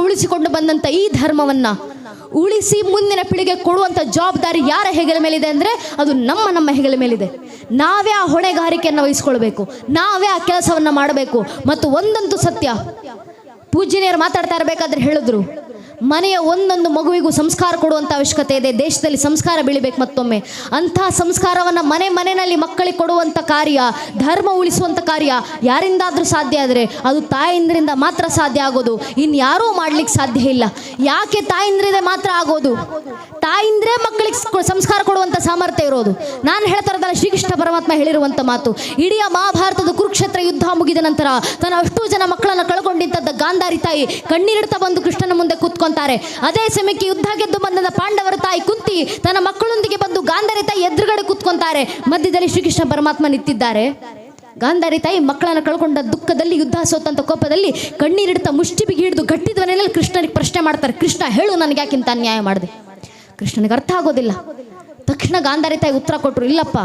ಉಳಿಸಿಕೊಂಡು ಬಂದಂಥ ಈ ಧರ್ಮವನ್ನು ಉಳಿಸಿ ಮುಂದಿನ ಪೀಳಿಗೆ ಕೊಡುವಂಥ ಜವಾಬ್ದಾರಿ ಯಾರ ಹೆಗಲ ಮೇಲಿದೆ ಅಂದರೆ ಅದು ನಮ್ಮ ಹೆಗಲ ಮೇಲಿದೆ. ನಾವೇ ಆ ಹೊಣೆಗಾರಿಕೆಯನ್ನು ವಹಿಸ್ಕೊಳ್ಬೇಕು, ನಾವೇ ಆ ಕೆಲಸವನ್ನು ಮಾಡಬೇಕು. ಮತ್ತು ಒಂದಂತೂ ಸತ್ಯ, ಪೂಜ್ಯನಿಯರು ಮಾತಾಡ್ತಾ ಇರಬೇಕಾದ್ರೆ ಹೇಳಿದ್ರು, ಮನೆಯ ಒಂದೊಂದು ಮಗುವಿಗೂ ಸಂಸ್ಕಾರ ಕೊಡುವಂಥ ಅವಶ್ಯಕತೆ ಇದೆ. ದೇಶದಲ್ಲಿ ಸಂಸ್ಕಾರ ಬೆಳಿಬೇಕು. ಮತ್ತೊಮ್ಮೆ ಅಂತಹ ಸಂಸ್ಕಾರವನ್ನು ಮನೆಯಲ್ಲಿ ಮಕ್ಕಳಿಗೆ ಕೊಡುವಂಥ ಕಾರ್ಯ, ಧರ್ಮ ಉಳಿಸುವಂಥ ಕಾರ್ಯ ಯಾರಿಂದಾದರೂ ಸಾಧ್ಯ ಆದರೆ ಅದು ತಾಯಿಂದ್ರಿಂದ ಮಾತ್ರ ಸಾಧ್ಯ ಆಗೋದು. ಇನ್ಯಾರೂ ಮಾಡ್ಲಿಕ್ಕೆ ಸಾಧ್ಯ ಇಲ್ಲ. ಯಾಕೆ ತಾಯಿಂದ್ರಿಂದ ಮಾತ್ರ ಆಗೋದು? ತಾಯಿಂದ್ರೇ ಮಕ್ಕಳಿಗೆ ಸಂಸ್ಕಾರ ಕೊಡುವಂಥ ಸಾಮರ್ಥ್ಯ ಇರೋದು. ನಾನು ಹೇಳ್ತಾ ಇರೋದಲ್ಲ, ಶ್ರೀಕೃಷ್ಣ ಪರಮಾತ್ಮ ಹೇಳಿರುವಂಥ ಮಾತು. ಇಡೀ ಮಹಾಭಾರತದ ಕುರುಕ್ಷೇತ್ರ ಯುದ್ಧ ಮುಗಿದ ನಂತರ ತನ್ನ ಅಷ್ಟು ಜನ ಮಕ್ಕಳನ್ನು ಕಳ್ಕೊಂಡಿದ್ದ ಗಾಂಧಾರಿ ತಾಯಿ ಕಣ್ಣೀರಿಡ್ತಾ ಬಂದು ಕೃಷ್ಣನ ಮುಂದೆ ಕೂತ್ಕೊಂತಾರೆ. ಅದೇ ಸಮಯಕ್ಕೆ ಯುದ್ಧ ಗೆದ್ದು ಬಂದ ಪಾಂಡವರ ತಾಯಿ ಕುಂತಿ ತನ್ನ ಮಕ್ಕಳೊಂದಿಗೆ ಬಂದು ಗಾಂಧಾರಿ ತಾಯಿ ಎದುರುಗಡೆ ಕೂತ್ಕೊಂತಾರೆ. ಮಧ್ಯದಲ್ಲಿ ಶ್ರೀಕೃಷ್ಣ ಪರಮಾತ್ಮ ನಿಂತಿದ್ದಾರೆ. ಗಾಂಧಾರಿ ತಾಯಿ ಮಕ್ಕಳನ್ನು ಕಳ್ಕೊಂಡ ದುಃಖದಲ್ಲಿ, ಯುದ್ಧ ಸೋತಂತ ಕೋಪದಲ್ಲಿ ಕಣ್ಣೀರಿಡ್ತಾ ಮುಷ್ಟಿ ಬಿಗಿ ಹಿಡಿದು ಗಟ್ಟಿದ್ವನೆಯಲ್ಲಿ ಕೃಷ್ಣನಿಗೆ ಪ್ರಶ್ನೆ ಮಾಡ್ತಾರೆ, ಕೃಷ್ಣ ಹೇಳು, ನನಗೆ ಯಾಕಿಂತ ಅನ್ಯಾಯ ಮಾಡಿದೆ? ಕೃಷ್ಣನಿಗೆ ಅರ್ಥ ಆಗೋದಿಲ್ಲ. ತಕ್ಷಣ ಗಾಂಧಾರಿ ತಾಯಿ ಉತ್ತರ ಕೊಟ್ಟರು, ಇಲ್ಲಪ್ಪ,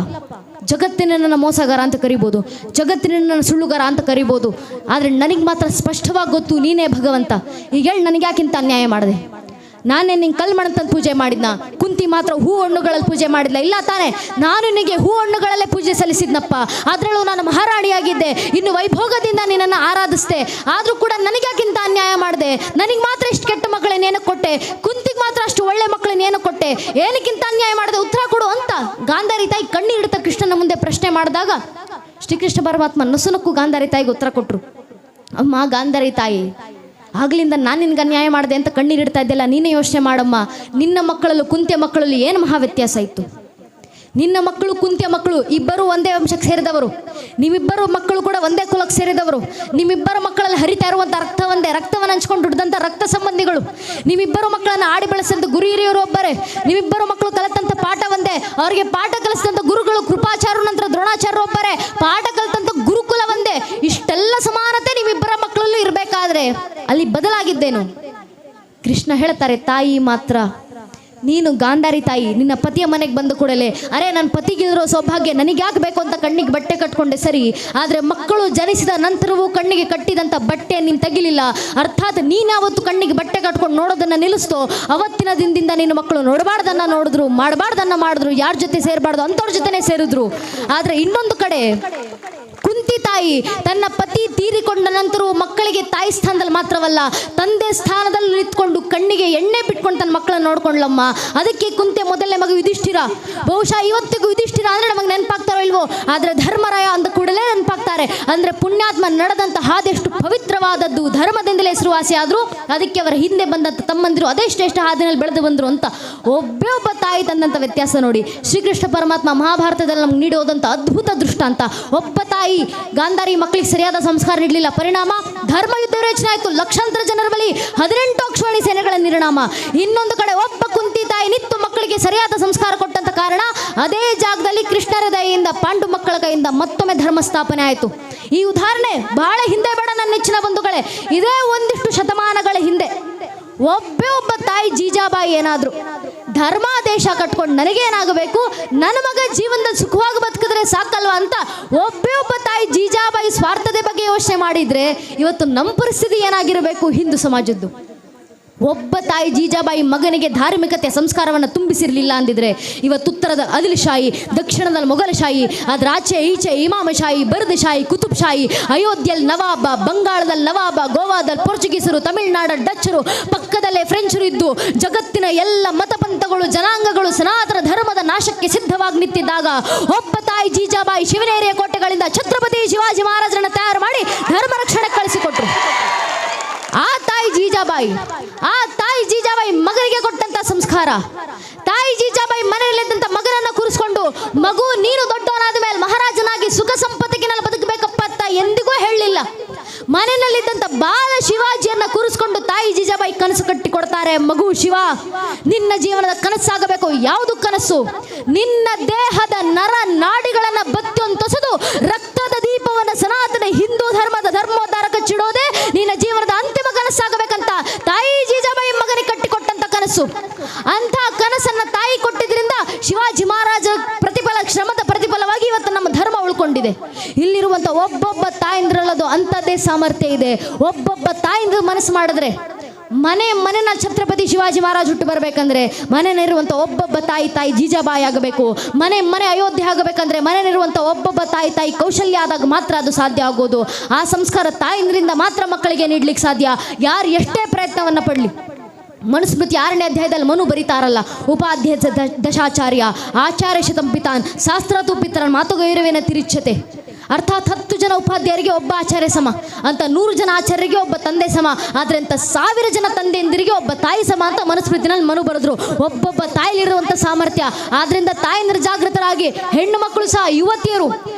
ಜಗತ್ತಿನ ಮೋಸಗಾರ ಅಂತ ಕರಿಬೋದು, ಜಗತ್ತಿನ ಸುಳ್ಳುಗಾರ ಅಂತ ಕರಿಬೋದು, ಆದರೆ ನನಗೆ ಮಾತ್ರ ಸ್ಪಷ್ಟವಾಗಿ ಗೊತ್ತು ನೀನೇ ಭಗವಂತ. ಈಗ ಹೇಳಿ, ನನಗೆ ಯಾಕಿಂತ ಅನ್ಯಾಯ ಮಾಡಿದೆ? ನಾನೇ ನಿಂಗೆ ಕಲ್ಮಣಂತಂದು ಪೂಜೆ ಮಾಡಿದ್ನ? ಕುಂತಿ ಮಾತ್ರ ಹೂ ಹಣ್ಣುಗಳಲ್ಲಿ ಪೂಜೆ ಮಾಡಿದ್ಲ? ಇಲ್ಲ ತಾನೆ, ನಾನು ನಿನಗೆ ಹೂ ಹಣ್ಣುಗಳಲ್ಲೇ ಪೂಜೆ ಸಲ್ಲಿಸಿದ್ನಪ್ಪ. ಅದರಲ್ಲೂ ನಾನು ಮಹಾರಾಣಿಯಾಗಿದ್ದೆ, ಇನ್ನು ವೈಭೋಗದಿಂದ ನಿನ್ನನ್ನು ಆರಾಧಿಸ್ದೆ. ಆದರೂ ಕೂಡ ನನಗ್ಯಾಕಿಂತ ಅನ್ಯಾಯ ಮಾಡಿದೆ? ನನಗೆ ಮಾತ್ರ ಇಷ್ಟು ಕೆಟ್ಟ ಮಕ್ಕಳನ್ನೇನು ಕೊಟ್ಟೆ, ಕುಂತಿಗೆ ಮಾತ್ರ ಅಷ್ಟು ಒಳ್ಳೆ ಮಕ್ಕಳನ್ನೇನು ಕೊಟ್ಟೆ, ಏನಕ್ಕಿಂತ ಅನ್ಯಾಯ ಮಾಡಿದೆ? ಉತ್ತರ ಕೊಡು ಅಂತ ಗಾಂಧಾರಿ ತಾಯಿ ಕಣ್ಣೀರಿಡ್ತಾ ಕೃಷ್ಣನ ಮುಂದೆ ಪ್ರಶ್ನೆ ಮಾಡಿದಾಗ ಶ್ರೀಕೃಷ್ಣ ಪರಮಾತ್ಮ ನಸುನಕ್ಕೂ ಗಾಂಧಾರಿ ತಾಯಿಗೆ ಉತ್ತರ ಕೊಟ್ಟರು. ಅಮ್ಮ ಗಾಂಧಾರಿ ತಾಯಿ, ಆಗ್ಲಿಂದ ನಾನು ನಿನ್ಗೆ ಅನ್ಯಾಯ ಮಾಡಿದೆ ಅಂತ ಕಣ್ಣೀರಿಡ್ತಾ ಇದ್ದೆಲ್ಲ, ನೀನೇ ಯೋಚನೆ ಮಾಡಮ್ಮ. ನಿನ್ನ ಮಕ್ಕಳಲ್ಲೂ ಕುಂತಿಯ ಮಕ್ಕಳಲ್ಲಿ ಏನು ಮಹಾ ವ್ಯತ್ಯಾಸ ಇತ್ತು? ನಿನ್ನ ಮಕ್ಕಳು ಕುಂತಿಯ ಮಕ್ಕಳು ಇಬ್ಬರು ಒಂದೇ ವಂಶಕ್ಕೆ ಸೇರಿದವರು, ನಿಮ್ಮಿಬ್ಬರು ಮಕ್ಕಳು ಕೂಡ ಒಂದೇ ಕುಲಕ್ಕೆ ಸೇರಿದವರು, ನಿಮ್ಮಿಬ್ಬರ ಮಕ್ಕಳಲ್ಲಿ ಹರಿತಾ ಇರುವಂಥ ರಕ್ತವನ್ನು ಹಂಚ್ಕೊಂಡು ದುಡ್ದಂಥ ರಕ್ತ ಸಂಬಂಧಿಗಳು, ನಿಮ್ಮಿಬ್ಬರು ಮಕ್ಕಳನ್ನು ಆಡಿ ಬೆಳೆಸಿದಂಥ ಗುರು ಹಿರಿಯರು ಒಬ್ಬರೇ, ನಿಮ್ಮಿಬ್ಬರು ಮಕ್ಕಳು ಕಲಿತಂಥ ಪಾಠ ಒಂದೇ, ಅವರಿಗೆ ಪಾಠ ಕಲಿಸಿದಂಥ ಗುರುಗಳು ಕೃಪಾಚಾರ್ಯ ನಂತರ ದ್ರೋಣಾಚಾರ್ಯ ಒಬ್ಬರೇ, ಪಾಠ ಕಲಿತಂಥ ಗುರುಕುಲ ಒಂದೇ. ಇಷ್ಟೆಲ್ಲ ಸಮಾನತೆ ನಿಮ್ಮಿಬ್ಬರ ಮಕ್ಕಳಲ್ಲೂ ಇರಬೇಕಾದ್ರೆ ಅಲ್ಲಿ ಬದಲಾಗಿದ್ದೇನು? ಕೃಷ್ಣ ಹೇಳ್ತಾರೆ, ತಾಯಿ ಮಾತ್ರ ನೀನು ಗಾಂಧಾರಿ ತಾಯಿ ನಿನ್ನ ಪತಿಯ ಮನೆಗೆ ಬಂದ ಕೂಡಲೇ ಅರೆ ನನ್ನ ಪತಿಗಿರೋ ಸೌಭಾಗ್ಯ ನನಗೆ ಯಾಕೆ ಬೇಕು ಅಂತ ಕಣ್ಣಿಗೆ ಬಟ್ಟೆ ಕಟ್ಕೊಂಡೆ ಸರಿ, ಆದರೆ ಮಕ್ಕಳು ಜನಿಸಿದ ನಂತರವೂ ಕಣ್ಣಿಗೆ ಕಟ್ಟಿದಂಥ ಬಟ್ಟೆ ನೀನು ತೆಗಿಲಿಲ್ಲ. ಅರ್ಥಾತ್ ನೀನು ಯಾವತ್ತು ಕಣ್ಣಿಗೆ ಬಟ್ಟೆ ಕಟ್ಕೊಂಡು ನೋಡೋದನ್ನು ನಿಲ್ಲಿಸ್ತೋ ಅವತ್ತಿನ ದಿನದಿಂದ ನಿನ್ನ ಮಕ್ಕಳು ನೋಡಬಾರ್ದನ್ನ ನೋಡಿದ್ರು, ಮಾಡಬಾರ್ದನ್ನ ಮಾಡಿದ್ರು, ಯಾರ ಜೊತೆ ಸೇರಬಾರ್ದು ಅಂಥವ್ರ ಜೊತೆನೇ ಸೇರಿದ್ರು. ಆದರೆ ಇನ್ನೊಂದು ಕಡೆ ಕುಂತಿ ತಾಯಿ ತನ್ನ ಪತಿ ತೀರಿಕೊಂಡ ನಂತರವೂ ಮಕ್ಕಳಿಗೆ ತಾಯಿ ಸ್ಥಾನದಲ್ಲಿ ಮಾತ್ರವಲ್ಲ ತಂದೆ ಸ್ಥಾನದಲ್ಲಿ ನಿಂತ್ಕೊಂಡು ಕಣ್ಣಿಗೆ ಎಣ್ಣೆ ಬಿಟ್ಕೊಂಡು ತನ್ನ ಮಕ್ಕಳನ್ನು ನೋಡ್ಕೊಂಡ್ಲಮ್ಮ. ಅದಕ್ಕೆ ಕುಂತಿಯ ಮೊದಲನೇ ಮಗು ಯುಧಿಷ್ಠಿರ. ಬಹುಶಃ ಇವತ್ತಿಗೂ ಯುಧಿಷ್ಠಿರ ಅಂದರೆ ನಮಗೆ ನೆನಪಾಗ್ತಾರೋ ಇಲ್ವೋ, ಆದರೆ ಧರ್ಮರಾಯ ಅಂದ ಕೂಡಲೇ ನೆನಪಾಗ್ತಾರೆ. ಅಂದರೆ ಪುಣ್ಯಾತ್ಮ ನಡೆದಂಥ ಹಾದೆಷ್ಟು ಪವಿತ್ರವಾದದ್ದು, ಧರ್ಮದಿಂದಲೇ ಹೆಸರುವಾಸಿ ಆದರೂ ಅದಕ್ಕೆ ಅವರ ಹಿಂದೆ ಬಂದಂಥ ತಮ್ಮಂದಿರು ಅದೇ ಶ್ರೇಷ್ಠ ಹಾದಿನಲ್ಲಿ ಬೆಳೆದು ಬಂದರು ಅಂತ ಒಬ್ಬ ತಾಯಿ ತಂದಂಥ ವ್ಯತ್ಯಾಸ ನೋಡಿ. ಶ್ರೀಕೃಷ್ಣ ಪರಮಾತ್ಮ ಮಹಾಭಾರತದಲ್ಲಿ ನಮ್ಗೆ ನೀಡೋದಂಥ ಅದ್ಭುತ ದೃಷ್ಟಾಂತ. ಒಬ್ಬ ತಾಯಿ ಗಾಂಧಾರಿ ಮಕ್ಕಳಿಗೆ ಸರಿಯಾದ ಸಂಸ್ಕಾರ ನೀಡಲಿಲ್ಲ, ಪರಿಣಾಮ ಧರ್ಮ ಯುದ್ಧ ರಚನೆ ಆಯಿತು. ಲಕ್ಷಾಂತರ ಜನರ ಬಳಿ 18 ಅಕ್ಷೋಣಿ ಸೇನೆಗಳ ನಿರ್ಣಾಮ. ಇನ್ನೊಂದು ಕಡೆ ಒಬ್ಬ ಕುಂತಿ ತಾಯಿ ನಿತ್ತು ಮಕ್ಕಳಿಗೆ ಸರಿಯಾದ ಸಂಸ್ಕಾರ ಕೊಟ್ಟಂತ ಕಾರಣ ಅದೇ ಜಾಗದಲ್ಲಿ ಕೃಷ್ಣರ ದಯೆಯಿಂದ ಪಾಂಡು ಮಕ್ಕಳ ಕೈಯಿಂದ ಮತ್ತೊಮ್ಮೆ ಧರ್ಮ ಸ್ಥಾಪನೆ ಆಯಿತು. ಈ ಉದಾಹರಣೆ ಬಹಳ ಹಿಂದೆ ಬೇಡ ನನ್ನ ನೆಚ್ಚಿನ ಬಂಧುಗಳೇ, ಇದೇ ಒಂದಿಷ್ಟು ಶತಮಾನಗಳ ಹಿಂದೆ ಒಬ್ಬ ತಾಯಿ ಜೀಜಾಬಾಯಿ ಏನಾದ್ರು ಧರ್ಮಾದೇಶ ಕಟ್ಕೊಂಡು ನನಗೇನಾಗಬೇಕು, ನನ್ನ ಮಗ ಜೀವನದಲ್ಲಿ ಸುಖವಾಗಿ ಬದುಕಿದ್ರೆ ಸಾಕಲ್ವಾ ಅಂತ ಒಬ್ಬ ತಾಯಿ ಜೀಜಾಬಾಯಿ ಸ್ವಾರ್ಥದ ಬಗ್ಗೆ ಯೋಚನೆ ಮಾಡಿದ್ರೆ ಇವತ್ತು ನಮ್ಮ ಪರಿಸ್ಥಿತಿ ಏನಾಗಿರಬೇಕು ಹಿಂದೂ ಸಮಾಜದ್ದು? ಒಬ್ಬ ತಾಯಿ ಜೀಜಾಬಾಯಿ ಮಗನಿಗೆ ಧಾರ್ಮಿಕತೆಯ ಸಂಸ್ಕಾರವನ್ನು ತುಂಬಿಸಿರಲಿಲ್ಲ ಅಂದಿದ್ರೆ ಇವತ್ತು ಉತ್ತರದ ಆದಿಲ್ಶಾಹಿ, ದಕ್ಷಿಣದಲ್ಲಿ ಮೊಘಲಶಾಹಿ, ಅದರ ಆಚೆ ಈಚೆ ಇಮಾಮಶಾಹಿ, ಬರ್ದಶಾಹಿ, ಕುತುಬ್ಶಾಹಿ, ಅಯೋಧ್ಯೆಯಲ್ಲಿ ನವಾಬ, ಬಂಗಾಳದಲ್ಲಿ ನವಾಬ, ಗೋವಾದಲ್ಲಿ ಪೋರ್ಚುಗೀಸರು, ತಮಿಳುನಾಡಲ್ಲಿ ಡಚ್ಚರು, ಪಕ್ಕದಲ್ಲೇ ಫ್ರೆಂಚರು ಇದ್ದು ಜಗತ್ತಿನ ಎಲ್ಲ ಮತಪಂಥಗಳು ಜನಾಂಗಗಳು ಸನಾತನ ಧರ್ಮದ ನಾಶಕ್ಕೆ ಸಿದ್ಧವಾಗಿ ನಿಂತಿದ್ದಾಗ ಒಬ್ಬ ತಾಯಿ ಜೀಜಾಬಾಯಿ ಶಿವನೇರಿಯ ಕೋಟೆಗಳಿಂದ ಛತ್ರಪತಿ ಶಿವಾಜಿ ಮಹಾರಾಜರನ್ನು ತಯಾರು ಮಾಡಿ ಧರ್ಮ ರಕ್ಷಣೆ ಕಳಿಸಿಕೊಟ್ರು. ಆ ತಾಯಿ ಜೀಜಾಬಾಯಿ ಮಗನಿಗೆ ಕೊಟ್ಟಂತ ಸಂಸ್ಕಾರ, ತಾಯಿ ಜೀಜಾಬಾಯಿ ಮನೆಯಲ್ಲಿದ್ದಂಥ ಮಗನನ್ನು ಕೂರಿಸ್ಕೊಂಡು ಮಗು ನೀನು ದೊಡ್ಡವನಾದ ಮೇಲೆ ಮಹಾರಾಜನಾಗಿ ಸುಖ ಸಂಪತ್ತಿಗೆ ನಾನು ಬದುಕಬೇಕಪ್ಪ ಅಂತ ಎಂದಿಗೂ ಹೇಳಲಿಲ್ಲ. ಮನೆಯಲ್ಲಿದ್ದಂಥ ಬಾಲ ಶಿವಾಜಿಯನ್ನ ಕೂರಿಸ್ಕೊಂಡು ತಾಯಿ ಜೀಜಾಬಾಯಿ ಕನಸು ಕಟ್ಟಿ ಕೊಡ್ತಾರೆ. ಮಗು ಶಿವ, ನಿನ್ನ ಜೀವನದ ಕನಸಾಗಬೇಕು. ಯಾವುದು ಕನಸು? ನಿನ್ನ ದೇಹದ ನರ ನಾಡಿಗಳನ್ನ ಬತ್ತಿಯೊಂತೊಸೆದು ರಕ್ತದ ದೀಪವನ್ನು ಸನಾತನ ಹಿಂದೂ ಧರ್ಮದ ಧರ್ಮೋದ್ಧಾರ ಕಚ್ಚಿಡೋದೇ ನಿನ್ನ ಜೀವನದ ಅಂತಿಮ ಕನಸಾಗಬೇಕಂತ ತಾಯಿ ಜೀಜಾಬಾಯಿ ಮಗನಿಗೆ ಕಟ್ಟಿಕೊಟ್ಟಂತ ಕನಸು. ಅಂಥ ಕನಸನ್ನ ತಾಯಿ ಕೊಟ್ಟಿದ್ರಿಂದ ಶಿವಾಜಿ ಮಹಾರಾಜ ಶ್ರಮದ ಪ್ರತಿಫಲವಾಗಿ ಇವತ್ತು ನಮ್ಮ ಧರ್ಮ ಉಳ್ಕೊಂಡಿದೆ. ಇಲ್ಲಿರುವಂಥ ಒಬ್ಬೊಬ್ಬ ತಾಯಿಂದ್ರಲ್ಲದು ಅಂಥದ್ದೇ ಸಾಮರ್ಥ್ಯ ಇದೆ. ಒಬ್ಬೊಬ್ಬ ತಾಯಿಂದ್ರ ಮನಸ್ಸು ಮಾಡಿದ್ರೆ ಮನೆನ ಛತ್ರಪತಿ ಶಿವಾಜಿ ಮಹಾರಾಜ್ ಹುಟ್ಟು ಬರಬೇಕಂದ್ರೆ ಮನೆಯಲ್ಲಿರುವಂಥ ಒಬ್ಬೊಬ್ಬ ತಾಯಿ ಜೀಜಾಬಾಯಿ ಆಗಬೇಕು. ಮನೆ ಅಯೋಧ್ಯೆ ಆಗಬೇಕಂದ್ರೆ ಮನೆಯಲ್ಲಿರುವಂಥ ಒಬ್ಬೊಬ್ಬ ತಾಯಿ ಕೌಶಲ್ಯ ಆದಾಗ ಮಾತ್ರ ಅದು ಸಾಧ್ಯ ಆಗೋದು. ಆ ಸಂಸ್ಕಾರ ತಾಯಿಯಿಂದ ಮಾತ್ರ ಮಕ್ಕಳಿಗೆ ನೀಡ್ಲಿಕ್ಕೆ ಸಾಧ್ಯ. ಯಾರು ಎಷ್ಟೇ ಪ್ರಯತ್ನವನ್ನು ಪಡಲಿ. ಮನುಸ್ಮೃತಿ 6ನೇ ಅಧ್ಯಾಯದಲ್ಲಿ ಮನು ಬರೀತಾರಲ್ಲ, ಉಪಾಧ್ಯಾಯ ದಶಾಚಾರ್ಯ ಆಚಾರ್ಯ ಶತಂ ಪಿತಾನ್ ಶಾಸ್ತ್ರತು ಪಿತರನ್ ಮಾತುಗೈರವೇನ ತಿರಿಚ್ಛತೆ. ಅರ್ಥಾತ್ 10 ಜನ ಉಪಾಧ್ಯಾಯರಿಗೆ ಒಬ್ಬ ಆಚಾರ್ಯ ಸಮ ಅಂತ, 100 ಜನ ಆಚಾರ್ಯರಿಗೆ ಒಬ್ಬ ತಂದೆ ಸಮ, ಆದರೆ ಅಂತ 1000 ಜನ ತಂದೆಯಂದಿರಿಗೆ ಒಬ್ಬ ತಾಯಿ ಸಮ ಅಂತ ಮನುಸ್ಮೃತಿನಲ್ಲಿ ಮನು ಬರೆದ್ರು. ಒಬ್ಬೊಬ್ಬ ತಾಯಿಲಿರುವಂಥ ಸಾಮರ್ಥ್ಯ. ಆದ್ರಿಂದ ತಾಯಿಯಂದ್ರ ಜಾಗೃತರಾಗಿ ಹೆಣ್ಣು ಮಕ್ಕಳು ಸಹ, ಯುವತಿಯರು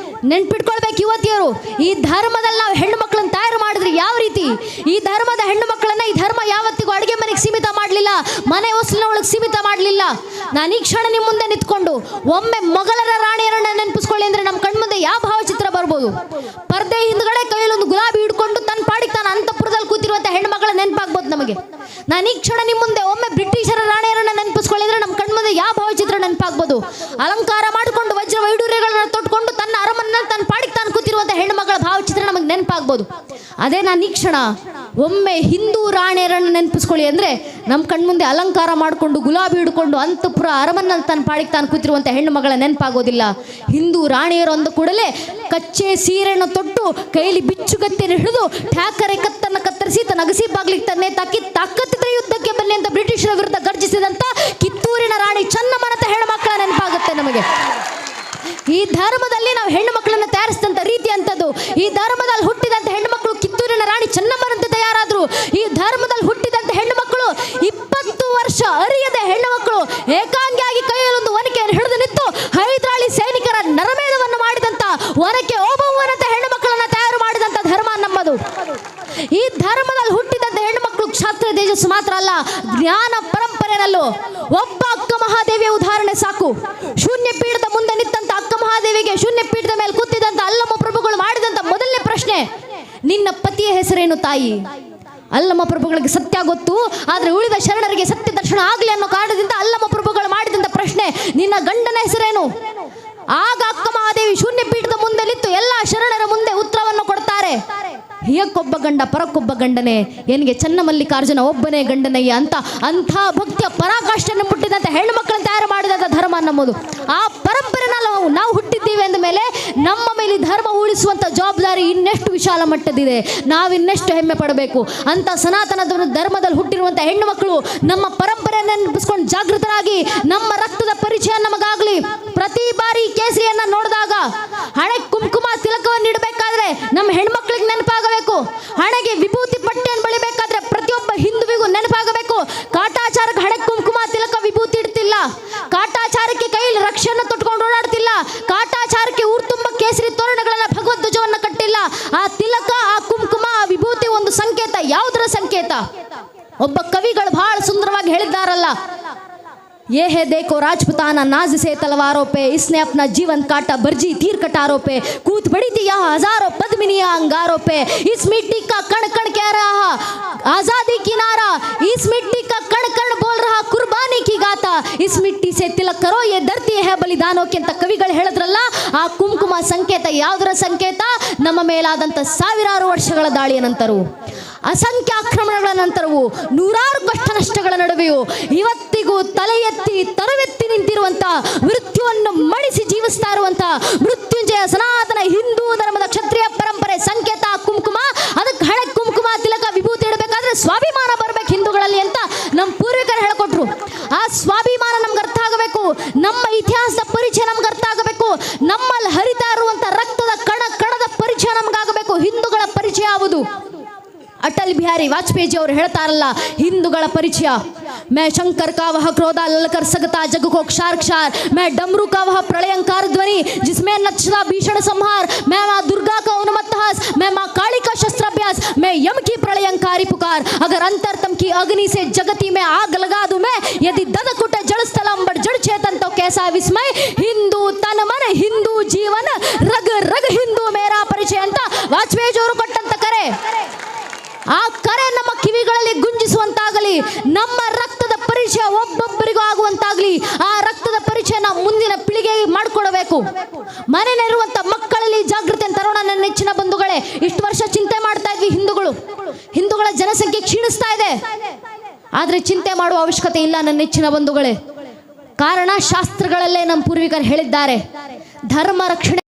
ನೆನ್ಪಿಟ್ಕೊಳ್ಬೇಕು. ಯುವತಿಯರು, ಈ ಧರ್ಮದಲ್ಲಿ ನಾವು ಹೆಣ್ಣು ಮಕ್ಕಳನ್ನು ತಯಾರು ಮಾಡಿದ್ರೆ ಯಾವ ರೀತಿ? ಈ ಧರ್ಮದ ಹೆಣ್ಣು ಮಕ್ಕಳನ್ನ ಈ ಧರ್ಮ ಯಾವತ್ತಿಗೂ ಅಡುಗೆ ಮನೆಗೆ ಸೀಮಿತ ಮಾಡಲಿಲ್ಲ, ಮನೆ ಹೊಸಲಿನ ಒಳಗೆ ಸೀಮಿತ ಮಾಡಲಿಲ್ಲ. ನಾನು ಈ ಕ್ಷಣ ನಿಮ್ಮ ಮುಂದೆ ನಿಂತ್ಕೊಂಡು ಒಮ್ಮೆ ಮೊಘಲರ ರಾಣಿಯರನ್ನ ನೆನಪಿಸ್ಕೊಳ್ಳಿ ಅಂದ್ರೆ ನಮ್ಮ ಕಣ್ಮುಂದೆ ಯಾವ ಭಾವಚಿತ್ರ ಬರ್ಬೋದು? ಪರ್ದೆ ಹಿಂದ್ಗಡೆ ಕೈಯಲ್ಲೊಂದು ಗುಲಾಬಿ ಹಿಡ್ಕೊಂಡು ತನ್ನ ಪಾಡಿಗೆ ತಾನು ಅಂತಃಪುರದಲ್ಲಿ ಕೂತಿರುವಂಥ ಹೆಣ್ಣು ಮಕ್ಕಳ ನೆನಪಾಗ್ಬೋದು ನಮಗೆ. ನಾನು ಈ ಕ್ಷಣ ನಿಮ್ಮ ಮುಂದೆ ಒಮ್ಮೆ ಬ್ರಿಟಿಷರ ರಾಣಿಯರನ್ನ ನೆನಪಿಸ್ಕೊಳ್ಳಿ ಅಂದ್ರೆ ನಮ್ಮ ಕಣ್ಮುಂದೆ ಯಾವ ಭಾವಚಿತ್ರ ನೆನಪಾಗ್ಬೋದು? ಅಲಂಕಾರ ಮಾಡಿಕೊಂಡು ವಜ್ರ ವೈಡೂರ್ಯಗಳನ್ನ ತೊಟ್ಕೊಂಡು ತನ್ನ ಅರಮನೆ ತನ್ನ ಪಾಡಿಗೆ ತಾನು ಕೂತಿರುವಂಥ ಹೆಣ್ಣು ಮಕ್ಕಳ ಭಾವಚಿತ್ರ ನಮಗೆ ನೆನಪಾಗ್ಬೋದು. ಅದೇ ನಾನು ಈ ಕ್ಷಣ ಒಮ್ಮೆ ಹಿಂದೂ ರಾಣಿಯರನ್ನು ನೆನಪಿಸ್ಕೊಳ್ಳಿ ಅಂದರೆ ನಮ್ಮ ಕಣ್ಮುಂದೆ ಅಲಂಕಾರ ಮಾಡಿಕೊಂಡು ಗುಲಾಬಿ ಹಿಡ್ಕೊಂಡು ಅಂತಃಪುರ ಅರಮನೆಯಲ್ಲಿ ತನ್ನ ಪಾಡಿಗೆ ತಾನು ಕೂತಿರುವಂಥ ಹೆಣ್ಣು ಮಗಳ ನೆನಪಾಗೋದಿಲ್ಲ. ಹಿಂದೂ ರಾಣಿಯರು ಅಂದ ಕೂಡಲೇ ಕಚ್ಚೆ ಸೀರೆಯನ್ನು ತೊಟ್ಟು ಕೈಯಲ್ಲಿ ಬಿಚ್ಚುಗತ್ತೆಯನ್ನು ಹಿಡಿದು ಠ್ಯಾಕರೆ ಕತ್ತನ್ನು ಕತ್ತರಿಸಿ ತನ್ನ ಅಗಸಿ ಬಾಗ್ಲಿಗೆ ತನ್ನೇ ತಾಕಿ ತಾಕತ್ತಿದ್ರೆ ಯುದ್ಧಕ್ಕೆ ಬನ್ನಿ ಅಂತ ಬ್ರಿಟಿಷರ ವಿರುದ್ಧ ಗರ್ಜಿಸಿದಂಥ ಕಿತ್ತೂರಿನ ರಾಣಿ ಚೆನ್ನಮ್ಮನಂತ ಹೆಣ್ಣು ಮಕ್ಕಳ ನೆನಪಾಗುತ್ತೆ ನಮಗೆ. ಈ ಧರ್ಮದಲ್ಲಿ ನಾವು ಹೆಣ್ಣು ಮಕ್ಕಳನ್ನು ತಯಾರಿಸಿದಂಥ ರೀತಿ ಅಂತದ್ದು. ಈ ಧರ್ಮದಲ್ಲಿ ಹುಟ್ಟಿದಂಥ ಹೆಣ್ಣು ಮಕ್ಕಳು ಕಿತ್ತೂರಿನ ರಾಣಿ ಚೆನ್ನಮ್ಮನಂತೆ ತಯಾರಾದ್ರು. ಈ ಧರ್ಮದಲ್ಲಿ ಹುಟ್ಟಿದಂಥ ಹೆಣ್ಣು ಮಕ್ಕಳು 20 ವರ್ಷ ಅರಿಯದ ಹೆಣ್ಣು ಮಕ್ಕಳು ಏಕಾಂಗಿಯಾಗಿ ಕೈಯಲ್ಲೊಂದು ಒನಕೆಯನ್ನು ಹಿಡಿದು ನಿಂತು ಹೈದರಾಳಿ ಸೈನಿಕರ ನರಮೇಧವನ್ನು ಮಾಡಿದಂಥ ಒನಕೆ ಓಬವ್ವನಂತ ಹೆಣ್ಣು ಮಕ್ಕಳನ್ನ ತಯಾರು ಮಾಡಿದಂಥ ಧರ್ಮ ನಮ್ಮದು. ಈ ಧರ್ಮದಲ್ಲಿ ಹುಟ್ಟಿದಂಥ ಹೆಣ್ಣು ಮಕ್ಕಳು ಕ್ಷಾತ್ರ ತೇಜಸ್ಸು ಮಾತ್ರ ಅಲ್ಲ, ಜ್ಞಾನ ಪರಂಪರೆಯಲ್ಲೂ ಒಬ್ಬ ಅಕ್ಕ ಮಹಾದೇವಿಯ ಉದಾಹರಣೆ ಸಾಕು. ಶೂನ್ಯ ಪೀಠದ ಮುಂದೆ ನಿಂತಂತ ಅಕ್ಕ ಮಹಾದೇವಿಗೆ ಶೂನ್ಯ ಪೀಠದ ಮೇಲೆ ಕೂತಿದ್ದಂತ ಅಲ್ಲಮ್ಮ ಪ್ರಭುಗಳು ಮಾಡಿದಂತ ಮೊದಲನೇ ಪ್ರಶ್ನೆ, ನಿನ್ನ ಪತಿಯ ಹೆಸರೇನು ತಾಯಿ? ಅಲ್ಲಮ್ಮ ಪ್ರಭುಗಳಿಗೆ ಸತ್ಯ ಗೊತ್ತು, ಆದರೆ ಉಳಿದ ಶರಣರಿಗೆ ಸತ್ಯ ದರ್ಶನ ಆಗಲಿ ಅನ್ನೋ ಕಾರಣದಿಂದ ಅಲ್ಲಮ್ಮ ಪ್ರಭುಗಳು ಮಾಡಿದಂತ ಪ್ರಶ್ನೆ, ನಿನ್ನ ಗಂಡನ ಹೆಸರೇನು? ಆಗ ಅಕ್ಕ ಮಹಾದೇವಿ ಶೂನ್ಯ ಪೀಠದ ಮುಂದೆ ನಿಂತು ಎಲ್ಲ ಶರಣರ ಮುಂದೆ ಉತ್ತರವನ್ನು ಕೊಡ್ತಾರೆ, ಹಿಯಕ್ಕೊಬ್ಬ ಗಂಡ ಪರಕ್ಕೊಬ್ಬ ಗಂಡನೇ, ಎನಗೆ ಚನ್ನಮಲ್ಲಿಕಾರ್ಜುನ ಒಬ್ಬನೇ ಗಂಡನಯ್ಯ ಅಂತ. ಅಂಥ ಭಕ್ತಿಯ ಪರಾಕಾಷ್ಠೆಯನ್ನು ಮುಟ್ಟಿದಂಥ ಹೆಣ್ಣು ಮಕ್ಕಳನ್ನು ತಯಾರು ಮಾಡಿದಂಥ ಧರ್ಮ ನಮ್ಮದು. ಆ ಪರಂಪರೆನ ನಾವು ಹುಟ್ಟಿದ್ದೀವಿ ಅಂದ ಮೇಲೆ ನಮ್ಮ ಮೇಲೆ ಧರ್ಮ ಉಳಿಸುವಂಥ ಜವಾಬ್ದಾರಿ ಇನ್ನೆಷ್ಟು ವಿಶಾಲ ಮಟ್ಟದಿದೆ. ನಾವಿನ್ನೆಷ್ಟು ಹೆಮ್ಮೆ ಪಡಬೇಕು. ಅಂತ ಸನಾತನ ಧರ್ಮದಲ್ಲಿ ಹುಟ್ಟಿರುವಂಥ ಹೆಣ್ಣು ಮಕ್ಕಳು ನಮ್ಮ ಪರಂಪರೆಯನ್ನು ನೆನಪಿಸ್ಕೊಂಡು ಜಾಗೃತರಾಗಿ ನಮ್ಮ ರಕ್ತದ ಪರಿಚಯ ನಮಗಾಗಲಿ. ಪ್ರತಿ ಬಾರಿ ಕೇಸರಿಯನ್ನ ನೋಡಿದಾಗ ಹಣೆ ಕುಂಕುಮ ತಿಲಕವನ್ನು ಇಡಬೇಕಾದ್ರೆ ನಮ್ಮ ಹೆಣ್ಮಕ್ಳಿಗೆ ನೆನಪಾಗಬೇಕು. ಹಣೆಗೆ ವಿಭೂತಿ ಪಟ್ಟೆಯನ್ನು ಬಳಿಬೇಕಾದ್ರೆ ಪ್ರತಿಯೊಬ್ಬ ಹಿಂದುವಿಗೂ ನೆನಪಾಗಬೇಕು. ಕಾಟಾಚಾರಕ್ಕೆ ಹಣೆ ಕುಂಕುಮ ತಿಲಕ ವಿಭೂತಿ ಇಡ್ತಿಲ್ಲ, ಕಾಟಾಚಾರಕ್ಕೆ ಕೈಯಲ್ಲಿ ರಕ್ಷೆಯನ್ನು ತೊಟ್ಕೊಂಡು ಓಡಾಡ್ತಿಲ್ಲ, ಕಾಟಾಚಾರಕ್ಕೆ ಊರು ತುಂಬ ಕೇಸರಿ ತೋರಣಗಳನ್ನ ಭಗವದ್ ಧ್ವಜವನ್ನು ಕಟ್ಟಿಲ್ಲ. ಆ ತಿಲಕ, ಆ ಕುಂಕುಮ, ಆ ವಿಭೂತಿ ಒಂದು ಸಂಕೇತ. ಯಾವುದರ ಸಂಕೇತ? ಒಬ್ಬ ಕವಿಗಳು ಬಹಳ ಸುಂದರವಾಗಿ ಹೇಳಿದ್ದಾರಲ್ಲ, ये है देखो राजपुताना नाज से तलवारों पे, इसने अपना जीवन काटा बर्जी तीर कटारों पे, कूद पड़ी थी यहाँ हजारों पद्मिनियां अंगारों पे, इस मिट्टी का कण कण कह रहा आजादी की नारा, इस मिट्टी का कण कण बोल रहा कुर्बानी की गाथा, इस मिट्टी से तिलक करो ये धरती है बलिदानों के ಅಂತ ಕವಿಗಳು ಹೇಳಿದ್ರಲ್ಲ. ಆ ಕುಂಕುಮ ಸಂಕೇತ ಯಾವುದರ ಸಂಕೇತ? ನಮ್ಮ ಮೇಲಾದಂಥ ಸಾವಿರಾರು ವರ್ಷಗಳ ದಾಳಿಯ ನಂತರವೂ, ಅಸಂಖ್ಯ ಆಕ್ರಮಣಗಳ ನಂತರವೂ, ನೂರಾರು ಕಷ್ಟ ನಷ್ಟಗಳ ನಡುವೆಯೂ ಇವತ್ತಿಗೂ ತಲೆ ಎತ್ತಿ ತರವೆತ್ತಿ ನಿಂತಿರುವಂತ, ಮೃತ್ಯುವನ್ನು ಮಣಿಸಿ ಜೀವಿಸ್ತಾ ಇರುವಂತ ಮೃತ್ಯುಂಜಯ ಸನಾತನ ಹಿಂದೂ ಧರ್ಮದ ಕ್ಷತ್ರಿಯ ಪರಂಪರೆ ಸಂಕೇತ ಕುಂಕುಮ. ಅದಕ್ಕೆ ಹಣೆ ಕುಂಕುಮ ತಿಲಕ ವಿಭೂತಿ ಇಡಬೇಕಾದ್ರೆ ಸ್ವಾಭಿಮಾನ ಬರ್ಬೇಕು ಹಿಂದೂಗಳಲ್ಲಿ ಅಂತ ನಮ್ಮ ಪೂರ್ವಿಕರು ಹೇಳ್ಕೊಟ್ರು. ಆ ಸ್ವಾಭಿಮಾನ ನಮ್ಗೆ ಅರ್ಥ ಆಗಬೇಕು. ನಮ್ಮ ಇತಿಹಾಸದ ಪರಿಚಯ ನಮ್ಗೆ ಅರ್ಥ ಆಗಬೇಕು. ನಮ್ಮಲ್ಲಿ ಹರಿತಾ ಇರುವಂತ ರಕ್ತದ ಕಣದ ಪರಿಚಯ ನಮ್ಗಾಗಬೇಕು. ಹಿಂದೂಗಳ ಪರಿಚಯ ಯಾವುದು? ಅಟಲ್ ಬಿಹಾರಿ ವಾಜಪೇಯಿ ಅವರು ಹೇಳ್ತಾರಲ್ಲ, ಹಿಂದೂಗಳ ಪರಿಚಯ, मैं शंकर का वह क्रोधा ललकर सकता जग को क्षार क्षार, मैं डमरू का वह प्रलयंकार ध्वनि जिसमें नक्शा भीषण संहार, मैं माँ दुर्गा का उन्मत्त हास, मैं माँ काली का शस्त्राभ्यास, मैं यम की प्रलयंकारी पुकार, अगर अंतरतम की अग्नि से जगती में आग लगा दूं मैं, यदि ददकुट जड़ स्थल अंबर जड़ चेतन तो कैसा विस्मय, हिंदू तन मन हिंदू जीवन रग रग हिंदू मेरा परिचय ಅಂತ ವಾಜಪೇಯಿ ಅವರು ಕೊಟ್ಟಂತ ಕರೆ. ಆ ಕರೆ ನಮ್ಮ ಕಿವಿಗಳಲ್ಲಿ ಗುಂಜಿಸುವಂತಾಗಲಿ, ನಮ್ಮ ರಕ್ತದ ಪರಿಚಯ ಒಬ್ಬೊಬ್ಬರಿಗೂ ಆಗುವಂತಾಗಲಿ. ಆ ರಕ್ತದ ಪರಿಚಯ ನಾವು ಮುಂದಿನ ಪೀಳಿಗೆಗೆ ಮಾಡಿಕೊಡಬೇಕು. ಮನೆಯಲ್ಲಿರುವಂಥ ಮಕ್ಕಳಲ್ಲಿ ಜಾಗೃತಿ ತರೋಣ. ನನ್ನ ನೆಚ್ಚಿನ ಬಂಧುಗಳೇ, ಇಷ್ಟು ವರ್ಷ ಚಿಂತೆ ಮಾಡ್ತಾ ಇದ್ವಿ ಹಿಂದೂಗಳ ಜನಸಂಖ್ಯೆ ಕ್ಷೀಣಿಸ್ತಾ ಇದೆ. ಆದರೆ ಚಿಂತೆ ಮಾಡುವ ಅವಶ್ಯಕತೆ ಇಲ್ಲ ನನ್ನ ನೆಚ್ಚಿನ ಬಂಧುಗಳೇ. ಕಾರಣ ಶಾಸ್ತ್ರಗಳಲ್ಲೇ ನಮ್ಮ ಪೂರ್ವಿಕರು ಹೇಳಿದ್ದಾರೆ, ಧರ್ಮ ರಕ್ಷಣೆ